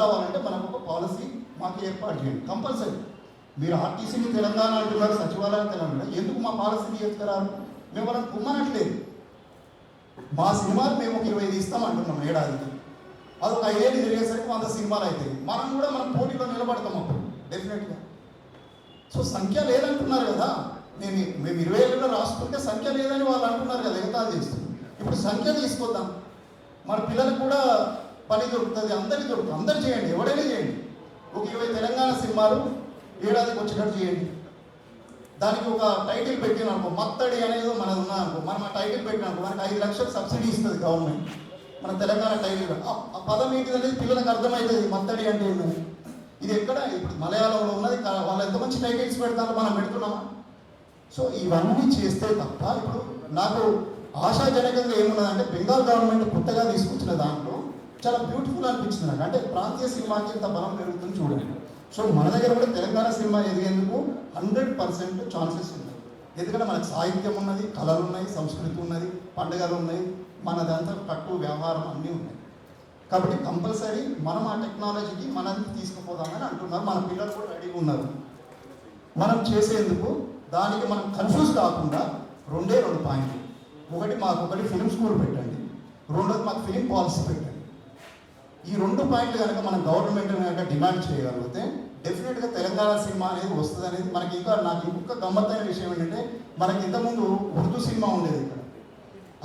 రావాలంటే మనకు ఒక పాలసీ మాకు ఏర్పాటు చేయండి కంపల్సరీ. మీరు ఆర్టీసీని తెలంగాణ అంటున్నారు, సచివాలయం తెలంగాణ, ఎందుకు మా పాలసీని చేస్తున్నారు? మేము వాళ్ళని కుమ్మనట్లేదు. మా సినిమాలు మేము ఒక 25 ఇస్తాం అంటున్నాం ఏడాదికి. అది ఒక 5 ఏళ్ళు తిరిగేసరికి 100 సినిమాలు అవుతాయి. మనం పోటీలో నిలబడతాం అప్పుడు డెఫినెట్గా. సో సంఖ్య లేదంటున్నారు కదా, మేము 20 ఏళ్ళలో రాసుకుంటే సంఖ్య లేదని వాళ్ళు అంటున్నారు కదా, ఎగతాలు చేస్తుంది. ఇప్పుడు సంఖ్య తీసుకొద్దాం, మన పిల్లలకు కూడా పని దొరుకుతుంది, అందరికీ దొరుకుతుంది. అందరు చేయండి, ఎవడైనా చేయండి. ఒక 20 తెలంగాణ సినిమాలు ఏడాదికి వచ్చేటట్టు చేయండి. దానికి ఒక టైటిల్ పెట్టిన అనుకో, మత్తడి అనేది మనది ఉన్నా అనుకో, మనం ఆ టైటిల్ పెట్టిన అనుకో మనకి 5 లక్షలు సబ్సిడీ ఇస్తుంది గవర్నమెంట్. మన తెలంగాణ టైటిల్ ఆ పదం ఏంటిది అనేది పిల్లలకు అర్థమవుతుంది, మత్తడి అంటే ఏంటని. ఇది ఎక్కడ ఇప్పుడు మలయాళంలో ఉన్నది, వాళ్ళు ఎంత మంచి టైటిల్స్ పెడతారో మనం పెడుతున్నామా? సో ఇవన్నీ చేస్తే తప్ప ఇప్పుడు నాకు ఆశాజనకంగా ఏమున్నదంటే, బెంగాల్ గవర్నమెంట్ కొత్తగా తీసుకొచ్చిన దాంట్లో చాలా బ్యూటిఫుల్ అనిపించింది నాకు. అంటే ప్రాంతీయ సినిమాకి ఇంత బలం పెరుగుతుంది చూడండి. సో మన దగ్గర కూడా తెలంగాణ సినిమా ఎదిగేందుకు 100% ఛాన్సెస్ ఉన్నాయి. ఎందుకంటే మనకు సాహిత్యం ఉన్నది, కళలు ఉన్నాయి, సంస్కృతి ఉన్నది, పండుగలు ఉన్నాయి, మనదంతా కట్టు వ్యవహారం అన్నీ ఉన్నాయి. కాబట్టి కంపల్సరీ మనం ఆ టెక్నాలజీకి మనల్ని తీసుకుపోదామని అంటున్నారు. మన పిల్లలు కూడా రెడీగా ఉన్నారు మనం చేసేందుకు. దానికి మనం కన్ఫ్యూజ్ కాకుండా 2 పాయింట్లు. ఒకటి ఫిలిం స్కూల్ పెట్టండి, రెండోది మాకు ఫిలిం పాలసీ పెట్టండి. ఈ 2 పాయింట్లు కనుక మనం గవర్నమెంట్ కనుక డిమాండ్ చేయగలిగితే డెఫినెట్గా తెలంగాణ సినిమా అనేది వస్తుంది అనేది మనకి. నాకు ఇంకొక గమ్మత్తైన విషయం ఏంటంటే, మనకి ఇంతకుముందు ఉర్దూ సినిమా ఉండేది ఇక్కడ,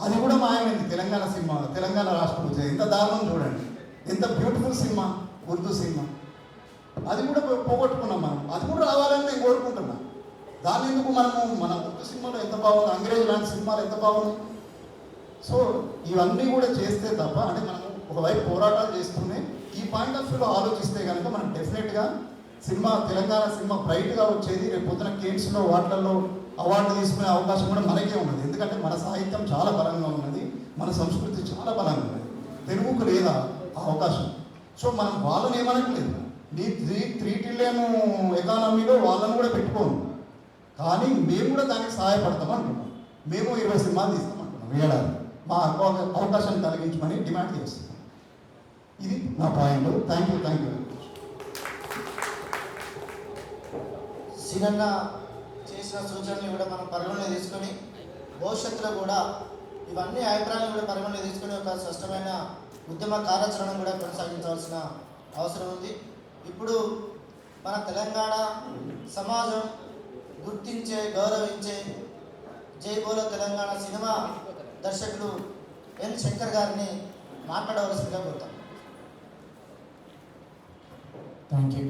అది కూడా మాయమైంది. తెలంగాణ సినిమా, తెలంగాణ రాష్ట్రం వచ్చేది ఎంత దారుణం చూడండి, ఎంత బ్యూటిఫుల్ సినిమా ఉర్దూ సినిమా, అది కూడా పోగొట్టుకున్నాం మనం. అది కూడా రావాలని నేను కోరుకుంటున్నాను. దాని ఎందుకు మన ఉర్దూ సినిమాలో ఎంత బాగుంది, అంగ్రేజ్ లాంటి సినిమాలు ఎంత బాగుంది. సో ఇవన్నీ కూడా చేస్తే తప్ప, అంటే మనం ఒకవైపు పోరాటాలు చేస్తూనే ఈ పాయింట్ ఆఫ్ వ్యూలో ఆలోచిస్తే కనుక మనం డెఫినెట్గా తెలంగాణ సినిమా బ్రైట్గా వచ్చేది. రేపు పొద్దున గేమ్స్లో వాటిల్లో అవార్డు తీసుకునే అవకాశం కూడా మనకే ఉన్నది. ఎందుకంటే మన సాహిత్యం చాలా బలంగా ఉన్నది, మన సంస్కృతి చాలా బలంగా ఉన్నది. తెలుగుకు లేదా ఆ అవకాశం. సో మనం వాళ్ళని ఏమనట్లేదు, నీ 3 ట్రిలియన్ ఎకానమీలో వాళ్ళని కూడా పెట్టుకోను, కానీ మేము కూడా దానికి సహాయపడతాం అంటున్నాం. మేము 20 సినిమాలు తీస్తామంటున్నాం ఏడాది, మా అవకాశాన్ని కలిగించమని డిమాండ్ చేస్తున్నాం. ఇది నా point. Thank you very much. సీనన్న చేసిన సూచనలు కూడా మనం పరిగణలో తీసుకొని, భవిష్యత్తులో కూడా ఇవన్నీ అభిప్రాయాలను కూడా పరిగణలో తీసుకొని ఒక స్పష్టమైన ఉద్యమ కార్యాచరణ కూడా కొనసాగించవలసిన అవసరం ఉంది. ఇప్పుడు మన తెలంగాణ సమాజం గుర్తించే, గౌరవించే జై బోలో తెలంగాణ సినిమా దర్శకులు ఎన్ శంకర్ గారిని మాట్లాడవలసిందిగా కోరుతాం. Thank you.